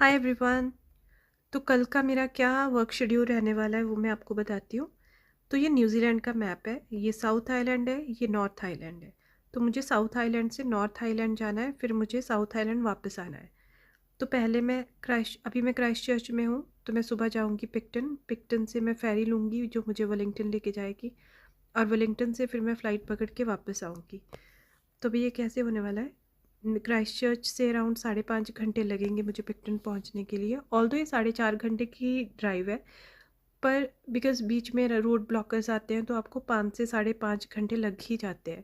Hi everyone. तो कल का मेरा क्या वर्क शेड्यूल रहने वाला है वो मैं आपको बताती हूँ। तो ये न्यूजीलैंड का मैप है, ये साउथ आइलैंड है, ये नॉर्थ आइलैंड है। तो मुझे साउथ आइलैंड से नॉर्थ आइलैंड जाना है, फिर मुझे साउथ आइलैंड वापस आना है। तो पहले मैं क्राइस्ट चर्च में हूँ, तो मैं सुबह जाऊँगी पिक्टन। पिक्टन से मैं फेरी लूँगी जो मुझे वेलिंगटन लेके जाएगी, और वेलिंगटन से फिर मैं फ़्लाइट पकड़ के वापस आऊँगी। तो अभी ये कैसे होने वाला है, क्राइस्ट चर्च से अराउंड 5.5 घंटे लगेंगे मुझे पिक्टन पहुंचने के लिए। ऑल्दो ये 4.5 घंटे की ड्राइव है, पर बिकॉज बीच में रोड ब्लॉकर्स आते हैं तो आपको 5 से 5.5 घंटे लग ही जाते हैं।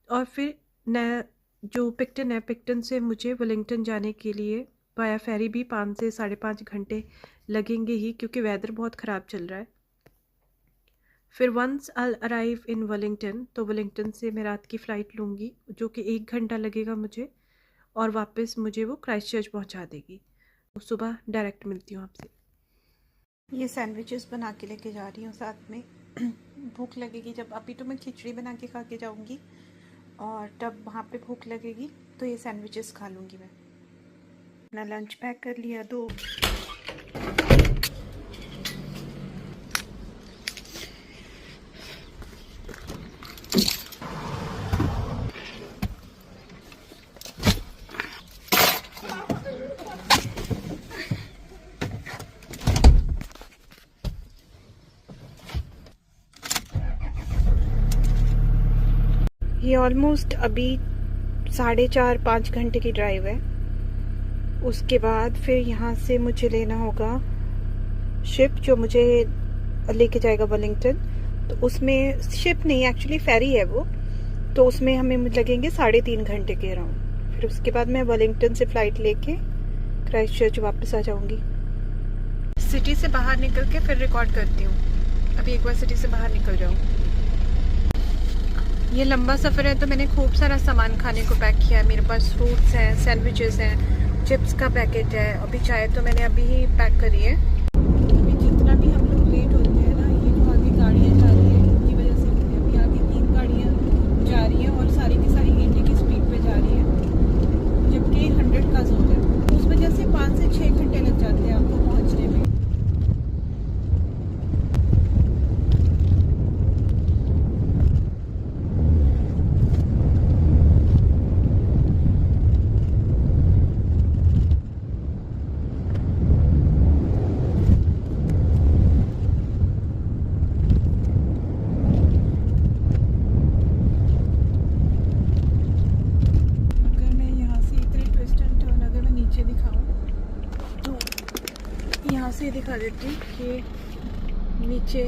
और फिर न जो पिक्टन है, पिक्टन से मुझे वेलिंगटन जाने के लिए वाया फेरी भी 5 से 5.5 घंटे लगेंगे ही, क्योंकि वेदर बहुत ख़राब चल रहा है। फिर once I arrive in Wellington, तो वेलिंगटन से मैं रात की फ़्लाइट लूँगी जो कि 1 घंटा लगेगा मुझे, और वापस मुझे वो क्राइस्ट चर्च पहुंचा देगी। तो सुबह डायरेक्ट मिलती हूँ आपसे। ये सैंडविचेस बना के लेके जा रही हूँ साथ में। भूख लगेगी जब, अभी तो मैं खिचड़ी बना के खा के जाऊँगी, और तब वहाँ पे भूख लगेगी तो ये सैंडविचेस खा लूँगी मैं। अपना लंच पैक कर लिया दो। ये ऑलमोस्ट अभी 4.5-5 घंटे की ड्राइव है। उसके बाद फिर यहाँ से मुझे लेना होगा शिप जो मुझे लेके जाएगा वेलिंगटन। तो उसमें शिप नहीं, एक्चुअली फेरी है वो, तो उसमें हमें लगेंगे 3.5 घंटे के अराउंड। फिर उसके बाद मैं वेलिंगटन से फ़्लाइट लेके क्राइस्ट चर्च वापस आ जाऊँगी। सिटी से बाहर निकल के फिर रिकॉर्ड करती हूँ। अभी एक बार सिटी से बाहर निकल जाऊँ। ये लंबा सफ़र है तो मैंने खूब सारा सामान खाने को पैक किया है। मेरे पास फ्रूट्स हैं, सैंडविचेस हैं, चिप्स का पैकेट है। अभी चाय तो मैंने अभी ही पैक करी है। अभी जितना भी हम लोग लेट होते हैं ना, ये जो आगे गाड़ियाँ जा रही हैं उनकी वजह से होते हैं। अभी आगे 3 गाड़ियाँ जा रही हैं और सारी की सारी 80 की स्पीड पे जा रही हैं, जबकि 100 का जोन है। उस वजह से 5 से 6 घंटे लग जाते हैं आपको पहुँचने में। यहाँ से दिखा देती हूँ कि नीचे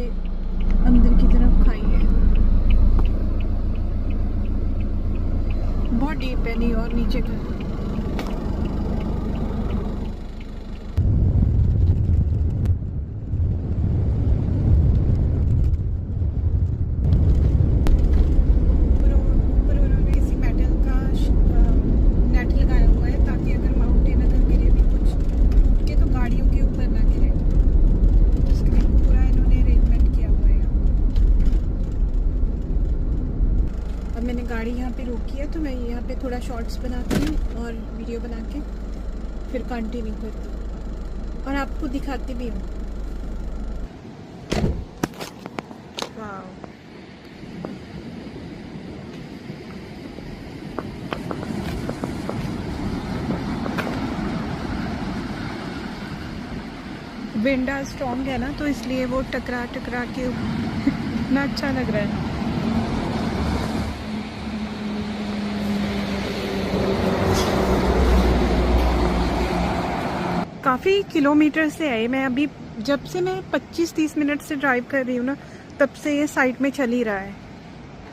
अंदर की तरफ खाई है, बहुत डीप है नहीं, और नीचे का गाड़ी यहाँ पे रोकी है, तो मैं यहाँ पे थोड़ा शॉर्ट्स बनाती हूँ और वीडियो बना के फिर कंटिन्यू करती हूँ और आपको दिखाती भी हूँ। वाह, विंड स्ट्रॉन्ग है ना, तो इसलिए वो टकरा टकरा के इतना अच्छा लग रहा है। काफ़ी किलोमीटर से है। मैं अभी जब से मैं 25-30 मिनट से ड्राइव कर रही हूँ ना, तब से ये साइड में चल ही रहा है।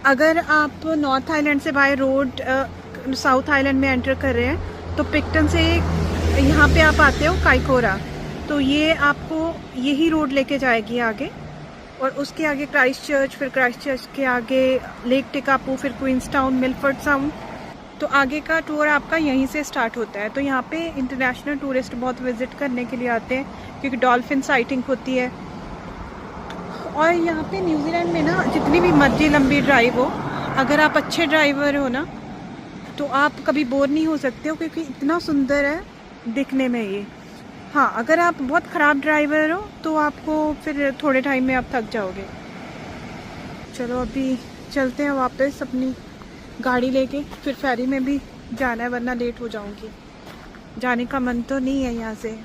अगर आप नॉर्थ आइलैंड से बाय रोड साउथ आइलैंड में एंटर कर रहे हैं, तो पिक्टन से यहाँ पे आप आते हो काइकोरा, तो ये आपको यही रोड लेके जाएगी आगे, और उसके आगे क्राइस्ट चर्च, फिर क्राइस्ट चर्च के आगे लेक टिकापू, फिर क्वींसटाउन, मिलफर्ड साउंड। तो आगे का टूर आपका यहीं से स्टार्ट होता है। तो यहाँ पे इंटरनेशनल टूरिस्ट बहुत विजिट करने के लिए आते हैं, क्योंकि डॉल्फिन साइटिंग होती है। और यहाँ पे न्यूजीलैंड में ना, जितनी भी मर्जी लंबी ड्राइव हो, अगर आप अच्छे ड्राइवर हो ना, तो आप कभी बोर नहीं हो सकते हो, क्योंकि इतना सुंदर है दिखने में ये। हाँ, अगर आप बहुत ख़राब ड्राइवर हो तो आपको फिर थोड़े टाइम में आप थक जाओगे। चलो अभी चलते हैं वापस अपनी गाड़ी लेके, फिर फेरी में भी जाना है वरना लेट हो जाऊंगी। जाने का मन तो नहीं है यहाँ से।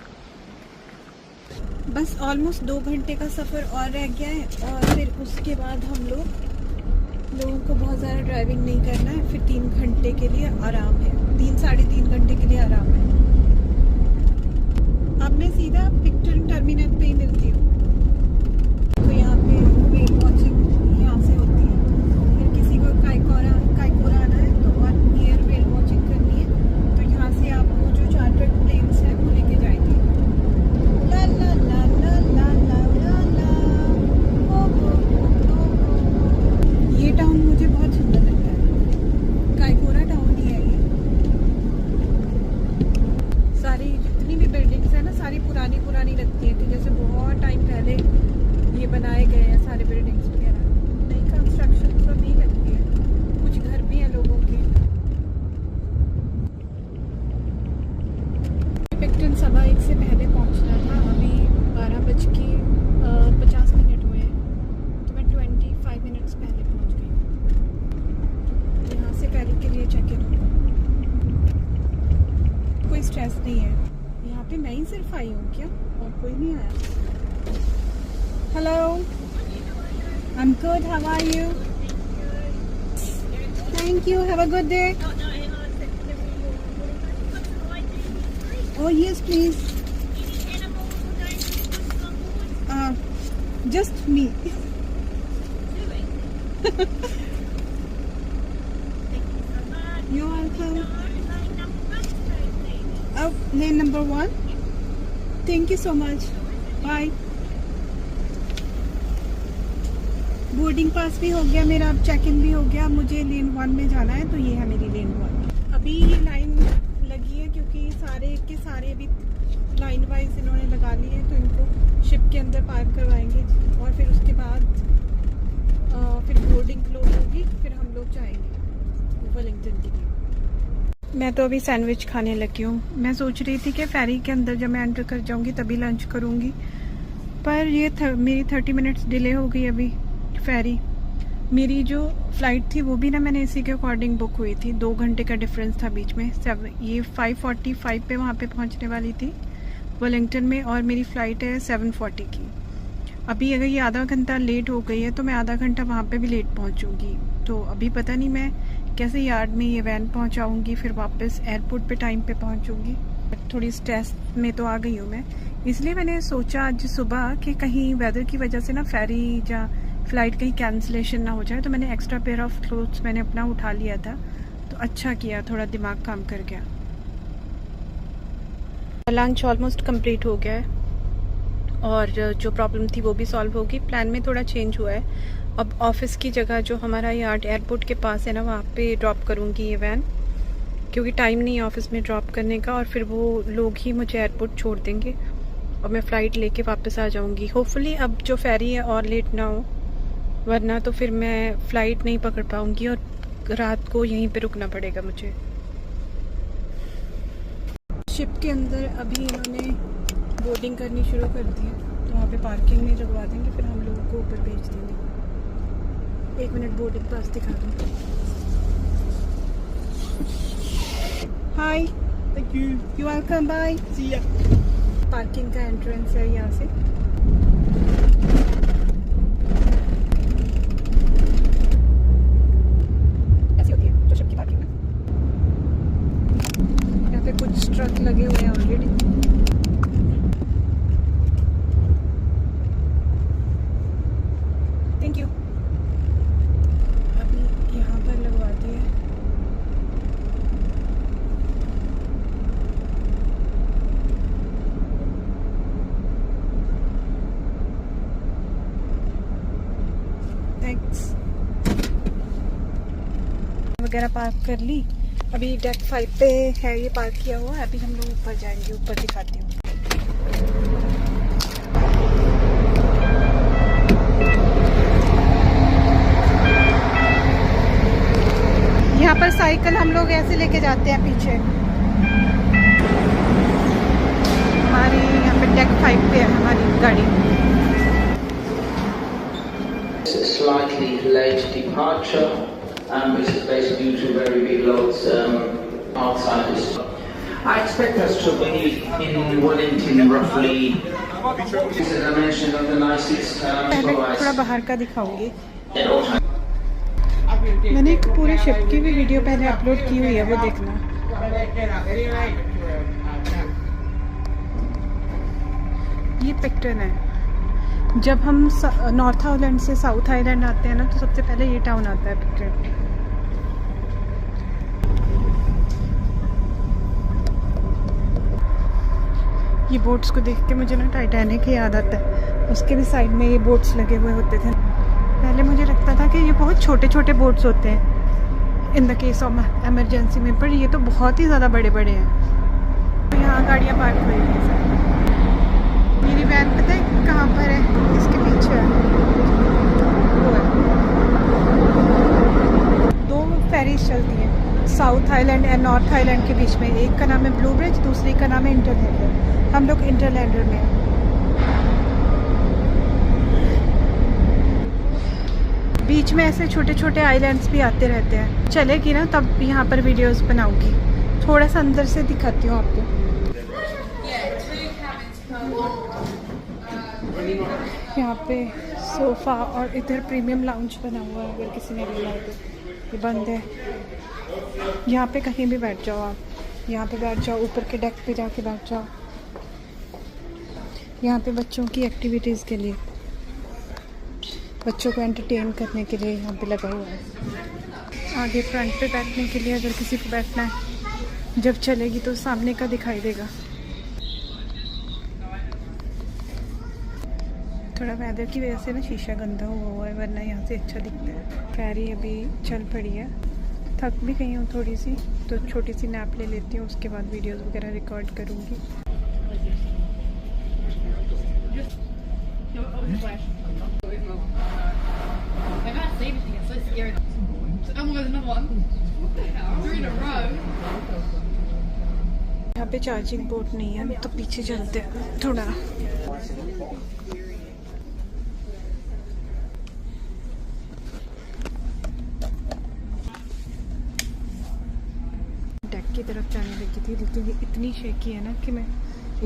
बस ऑलमोस्ट 2 घंटे का सफ़र और रह गया है और फिर उसके बाद हम लोगों को बहुत ज़्यादा ड्राइविंग नहीं करना है। फिर 3 घंटे के लिए आराम है, 3 साढ़े 3 घंटे के लिए आराम है। अब मैं सीधा पिक्चर टर्मिनल पे ही मिलती हूँ। तो यहाँ पे वेट वॉचिंग यहाँ से होती है। फिर किसी को कायकोरा आना है तो और नियर वेट वॉचिंग करनी है तो यहाँ से आपको जो चार्टर्ड प्लेन्स है वो लेके जाएंगे। ला ला ला ला ला ला ला ला। ये टाउन मुझे बहुत सुंदर लगता है। कायकोरा टाउन ही है ये। सारी जितनी भी बिल्डिंग्स है ना सारी पुरानी लगती है कि जैसे बहुत टाइम पहले ये बनाए गए हैं सारे बिल्डिंग्स वगैरह। नई कंस्ट्रक्शन तो नहीं लगती है, कुछ घर भी हैं लोगों के। पिक्टन 1:15 से पहले पहुंचना था, अभी 12:50 हुए हैं तो मैं 25 मिनट्स पहले पहुंच गई। यहाँ से फेरी के लिए चेक इन होगा। कोई स्ट्रेस नहीं है यहाँ पे, मैं ही सिर्फ आई हूँ क्या और कोई नहीं आया। Hello, I am good, how are you? Thank you, have a good day. Oh yes please, just me. You're welcome. Lane number 1. Thank you so much. Bye. Boarding pass भी हो गया मेरा, अब चेक इन भी हो गया। मुझे लेन 1 में जाना है तो ये है मेरी लेन 1। अभी ये लाइन लगी है क्योंकि सारे के सारे अभी लाइन वाइज इन्होंने लगा लिए हैं तो इनको शिप के अंदर पार्क करवाएंगे और फिर उसके बाद फिर बोर्डिंग क्लोज होगी, फिर हम लोग जाएंगे वेलिंगटन के लिए। मैं तो अभी सैंडविच खाने लगी हूँ। मैं सोच रही थी कि फेरी के अंदर जब मैं एंटर कर जाऊँगी तभी लंच करूँगी, पर ये मेरी 30 मिनट्स डिले हो गई अभी फेरी। मेरी जो फ़्लाइट थी वो भी ना मैंने इसी के अकॉर्डिंग बुक हुई थी, 2 घंटे का डिफरेंस था बीच में। ये 5:45 पे वहाँ पे पहुँचने वाली थी वेलिंगटन में और मेरी फ़्लाइट है 7:40 की। अभी अगर ये आधा घंटा लेट हो गई है तो मैं आधा घंटा वहाँ पे भी लेट पहुँचूँगी। तो अभी पता नहीं मैं कैसे यार्ड में ये वैन पहुँचाऊँगी, फिर वापस एयरपोर्ट पे टाइम पे पहुँचूँगी। थोड़ी स्ट्रेस में तो आ गई हूँ मैं, इसलिए मैंने सोचा आज सुबह कि कहीं वेदर की वजह से ना फेरी या फ़्लाइट कहीं कैंसिलेशन ना हो जाए, तो मैंने एक्स्ट्रा पेयर ऑफ क्लोथ्स मैंने अपना उठा लिया था। तो अच्छा किया, थोड़ा दिमाग काम कर गया। लंच ऑलमोस्ट कंप्लीट हो गया है और जो प्रॉब्लम थी वो भी सॉल्व होगी। प्लान में थोड़ा चेंज हुआ है, अब ऑफिस की जगह जो हमारा यार्ड एयरपोर्ट के पास है ना वहाँ पे ड्रॉप करूँगी ये वैन, क्योंकि टाइम नहीं है ऑफिस में ड्रॉप करने का और फिर वो लोग ही मुझे एयरपोर्ट छोड़ देंगे और मैं फ़्लाइट लेके वापस आ जाऊँगी। होपफुली अब जो फेरी है और लेट ना हो, वरना तो फिर मैं फ़्लाइट नहीं पकड़ पाऊँगी और रात को यहीं पे रुकना पड़ेगा मुझे। शिप के अंदर अभी इन्होंने बोर्डिंग करनी शुरू कर दी है तो वहाँ पे पार्किंग में लगवा देंगे, फिर हम लोगों को ऊपर भेज देंगे। 1 मिनट बोर्डिंग पास दिखा दूँ। Hi, Thank you. You welcome, bye. See ya. Parking का एंट्रेंस है यहाँ से। ऐसी होती है जो शिप की पार्किंग में। यहाँ पे कुछ ट्रक लगे हुए हैं ऑलरेडी। Thank you. अभी यहाँ पर लगवा दिए। थैंक्स। वगैरह पार्क कर ली। अभी डेक 5 पे है ये पार्क किया हुआ है। अभी हम लोग ऊपर जाएंगे, ऊपर दिखाती हूँ। यहाँ पर साइकिल हम लोग ऐसे लेके जाते हैं पीछे। हमारी गाड़ी। Slightly late departure, which is basically due to very big loads outside this. I expect us to be in Wellington roughly, as I mentioned, on the nicest पहले थोड़ा बाहर का दिखाऊंगी। at all times. मैंने एक पूरे शिप की भी वीडियो पहले अपलोड की हुई है, वो देखना। ये पिक्टन है। जब हम नॉर्थ आइलैंड से साउथ आइलैंड आते हैं ना, तो सबसे पहले ये टाउन आता है पिक्टन। ये बोट्स को देख के मुझे ना टाइटैनिक ही याद आता है। उसके भी साइड में ये बोट्स लगे हुए होते थे। पहले मुझे लगता था कि ये बहुत छोटे छोटे बोट्स होते हैं in the case of emergency में, पर ये तो बहुत ही ज़्यादा बड़े बड़े हैं। तो यहाँ गाड़ियाँ पार्क हुई हैं। मेरी वैन पता है कहाँ पर है? इसके पीछे है, वो है। 2 फेरीज चलती हैं south island and north island के बीच में। एक का नाम है ब्लू ब्रिज, दूसरी का नाम है इंटरलैंडर। हम लोग इंटरलैंडर में हैं। बीच में ऐसे छोटे छोटे आइलैंड्स भी आते रहते हैं। चलेगी ना तब यहाँ पर वीडियोस बनाऊंगी। थोड़ा सा अंदर से दिखाती हूँ आपको। यहाँ पे सोफ़ा और इधर प्रीमियम लाउंज बना हुआ है। अगर किसी ने लेना है तो ये बंद है। यहाँ पे कहीं भी बैठ जाओ आप, यहाँ पे बैठ जाओ, ऊपर के डेक पे जाके बैठ जाओ। यहाँ पे बच्चों की एक्टिविटीज़ के लिए, बच्चों को एंटरटेन करने के लिए यहाँ पे लगा हुआ है। आगे फ्रंट पे बैठने के लिए अगर किसी को बैठना है, जब चलेगी तो सामने का दिखाई देगा। थोड़ा वेदर की वजह से ना शीशा गंदा हुआ है, वरना यहाँ से अच्छा दिखता है। फेरी अभी चल पड़ी है। थक भी गई हूँ थोड़ी सी, तो छोटी सी नैप ले लेती हूँ, उसके बाद वीडियोस वगैरह रिकॉर्ड करूँगी। यहाँ पे चार्जिंग पोर्ट नहीं है, तो पीछे चलते हैं थोड़ा। डेक की तरफ जाने लगी थी, लेकिन ये इतनी शेकी है ना कि मैं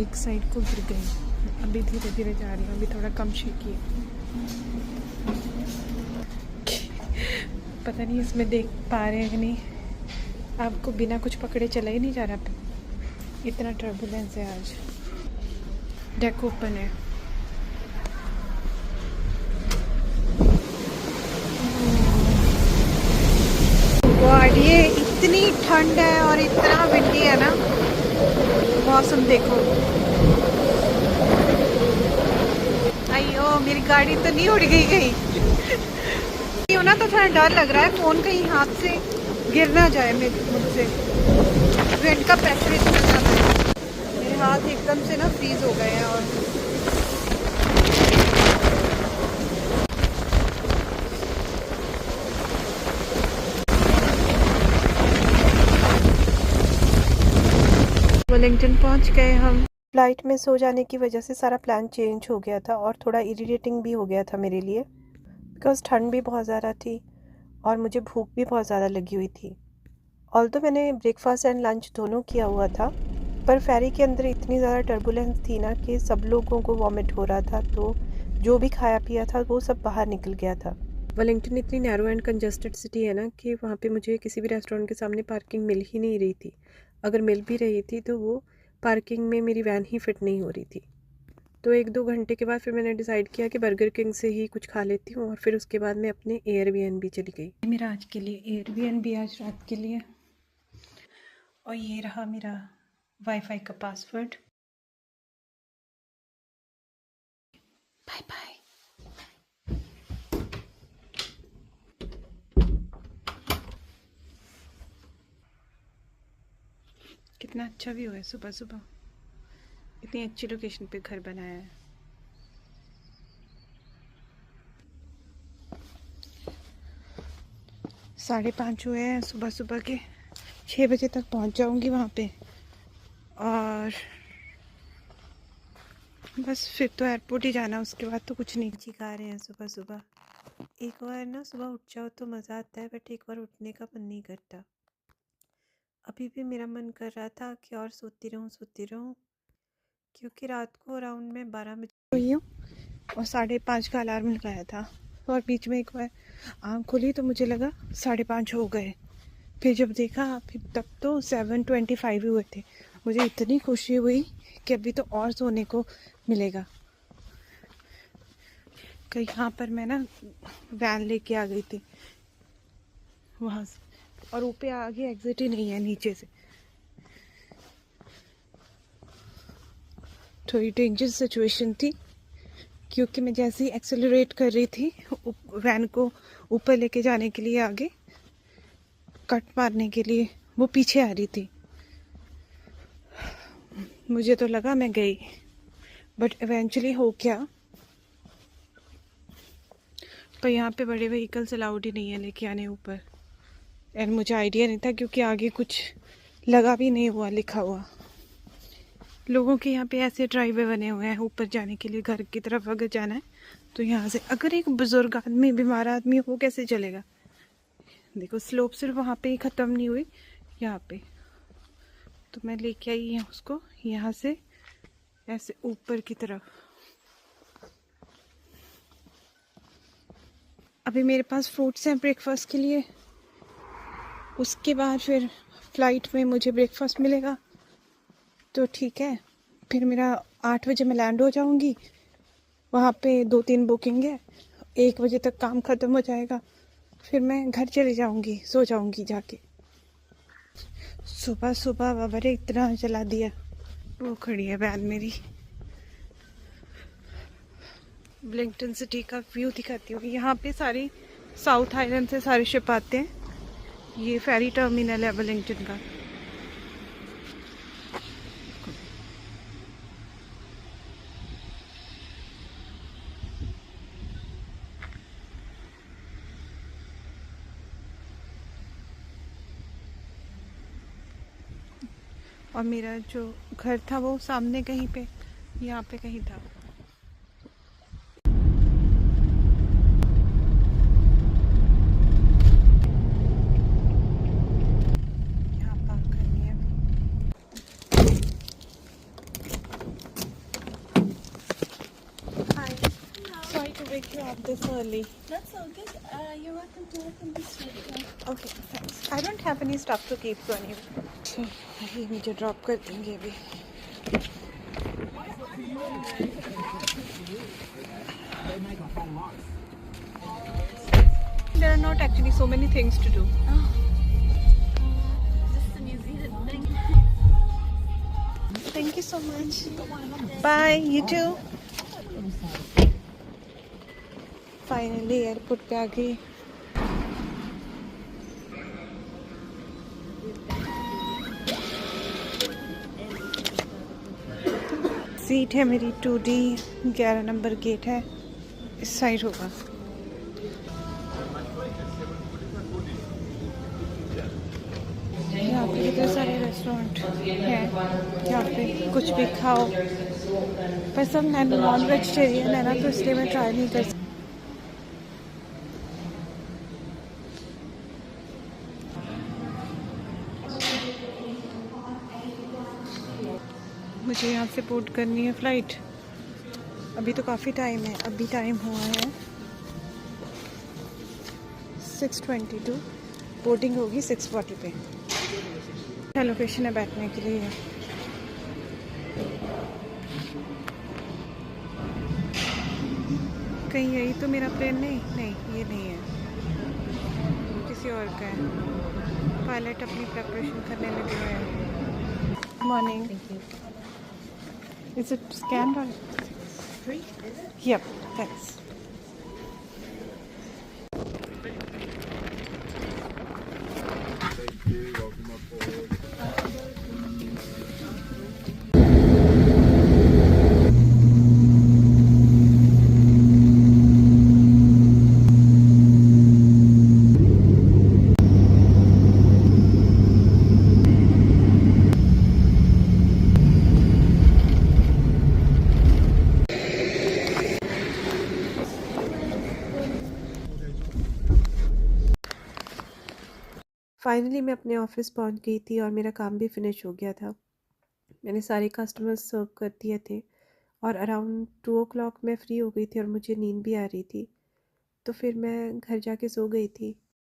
एक साइड को गिर गई। अभी धीरे धीरे जा रही हूँ, अभी थोड़ा कम शेकी है। पता नहीं इसमें देख पा रहे हैं कि नहीं, आपको बिना कुछ पकड़े चला ही नहीं जा रहा। इतना टर्बुलेंस है आज। डेक ओपन है। गॉड, ये इतनी ठंड है और इतना विंडी है ना। मौसम देखो। अयो, मेरी गाड़ी तो नहीं उड़ गई क्यों ना, तो थोड़ा डर लग रहा है फ़ोन कहीं हाथ से गिर ना जाए मुझसे। विंड का प्रेशर इतना ज़्यादा है, मेरे हाथ एकदम से ना फ्रीज हो गए हैं। और वेलिंगटन पहुंच गए हम। फ्लाइट में सो जाने की वजह से सारा प्लान चेंज हो गया था और थोड़ा इरिटेटिंग भी हो गया था मेरे लिए, बिकॉज़ ठंड भी बहुत ज़्यादा थी और मुझे भूख भी बहुत ज़्यादा लगी हुई थी। ऑल्दो मैंने ब्रेकफास्ट एंड लंच दोनों किया हुआ था, पर फेरी के अंदर इतनी ज़्यादा टर्बुलेंस थी ना कि सब लोगों को वॉमिट हो रहा था, तो जो भी खाया पिया था वो सब बाहर निकल गया था। वेलिंगटन इतनी नैरो एंड कंजस्टेड सिटी है ना कि वहाँ पे मुझे किसी भी रेस्टोरेंट के सामने पार्किंग मिल ही नहीं रही थी। अगर मिल भी रही थी तो वो पार्किंग में मेरी वैन ही फिट नहीं हो रही थी। तो 1-2 घंटे के बाद फिर मैंने डिसाइड किया कि बर्गर किंग से ही कुछ खा लेती हूँ, और फिर उसके बाद मैं अपने एयरबीएनबी चली गई। मेरा आज के लिए एयरबीएनबी, आज रात के लिए। और ये रहा मेरा वाईफाई का पासवर्ड। Bye bye. कितना अच्छा व्यू है सुबह सुबह। इतनी अच्छी लोकेशन पे घर बनाया है। साढ़े 5 हुए हैं सुबह सुबह के। 6 बजे तक पहुंच जाऊंगी वहाँ पे। और बस फिर तो एयरपोर्ट ही जाना, उसके बाद तो कुछ नहीं। खा रहे हैं सुबह सुबह। एक बार ना सुबह उठ जाओ तो मज़ा आता है, बट एक बार उठने का मन नहीं करता। अभी भी मेरा मन कर रहा था कि और सोती रहूं, क्योंकि रात को अराउंड में 12 बजे सोई हूँ और 5:30 का अलार्म लगाया था। और बीच में एक बार आँख खुली तो मुझे लगा 5:30 हो गए। फिर जब देखा फिर तब तो 7:25 ही हुए थे। मुझे इतनी खुशी हुई कि अभी तो और सोने को मिलेगा। कि यहाँ पर मैं ना वैन लेके आ गई थी वहाँ से, और ऊपर आगे एग्जिट ही नहीं है नीचे से। थोड़ी डेंजर सिचुएशन थी, क्योंकि मैं जैसे ही एक्सेलरेट कर रही थी वैन को ऊपर लेके जाने के लिए, आगे कट मारने के लिए, वो पीछे आ रही थी। मुझे तो लगा मैं गई, बट इवेंचुअली हो क्या, पर यहाँ पे बड़े व्हीकल्स अलाउड ही नहीं है लेके आने ऊपर। एंड मुझे आइडिया नहीं था, क्योंकि आगे कुछ लगा भी नहीं हुआ, लिखा हुआ। लोगों के यहाँ पे ऐसे ड्राइवे बने हुए हैं ऊपर जाने के लिए, घर की तरफ अगर जाना है तो यहाँ से। अगर एक बुजुर्ग आदमी, बीमार आदमी, वो कैसे चलेगा? देखो स्लोप सिर्फ वहाँ पे ही ख़त्म नहीं हुई, यहाँ पे। तो मैं लेके आई हूँ उसको यहाँ से ऐसे ऊपर की तरफ। अभी मेरे पास फ्रूट्स हैं ब्रेकफास्ट के लिए, उसके बाद फिर फ़्लाइट में मुझे ब्रेकफास्ट मिलेगा तो ठीक है। फिर मेरा 8 बजे मैं लैंड हो जाऊंगी वहाँ पे। 2-3 बुकिंग है, 1 बजे तक काम ख़त्म हो जाएगा। फिर मैं घर चली जाऊंगी, सो जाऊंगी जाके। सुबह सुबह बाबा रे इतना चला दिया। वो खड़ी है वैन मेरी। वेलिंगटन सिटी का व्यू दिखाती हूँ। यहाँ पे सारी साउथ आइलैंड से सारे शिप आते हैं। ये फेरी टर्मिनल है वेलिंगटन का। और मेरा जो घर था वो सामने कहीं पे, यहाँ पे कहीं था। यहाँ पार्क करनी है। Hi. Sorry to wake you up this early. That's all good. You're welcome to open this video. Okay, thanks. I don't have any stuff to keep on you. So, ये मुझे ड्रॉप कर देंगे अभी। There are not actually so many things to do. Oh. Just the New Zealand thing. Thank you so much. Bye. You too. Finally airport पे आ गई। Seat है मेरी 2D, 11 number gate है, इस साइड होगा। यहाँ पे कितने सारे रेस्टोरेंट हैं, यहाँ पे कुछ भी खाओ। पर सब नॉन वेजिटेरियन है ना, तो इसलिए मैं ट्राई नहीं कर सकती। मुझे यहाँ से बोर्ड करनी है फ़्लाइट। अभी तो काफ़ी टाइम है, अभी टाइम हुआ है 6:22। बोर्डिंग होगी 6:40 पे। लोकेशन है बैठने के लिए। कहीं यही तो मेरा प्लेन? नहीं, ये नहीं है, किसी और का है। पायलट अपनी प्रेपरेशन करने लगे हुए हैं। Morning. Is it scanned or? Free? Yep, thanks. Thank you. Welcome aboard. Finally मैं अपने ऑफ़िस पहुंच गई थी और मेरा काम भी फिनिश हो गया था। मैंने सारे कस्टमर्स सर्व कर दिए थे और अराउंड 2 o'clock मैं फ्री हो गई थी और मुझे नींद भी आ रही थी। तो फिर मैं घर जाके सो गई थी।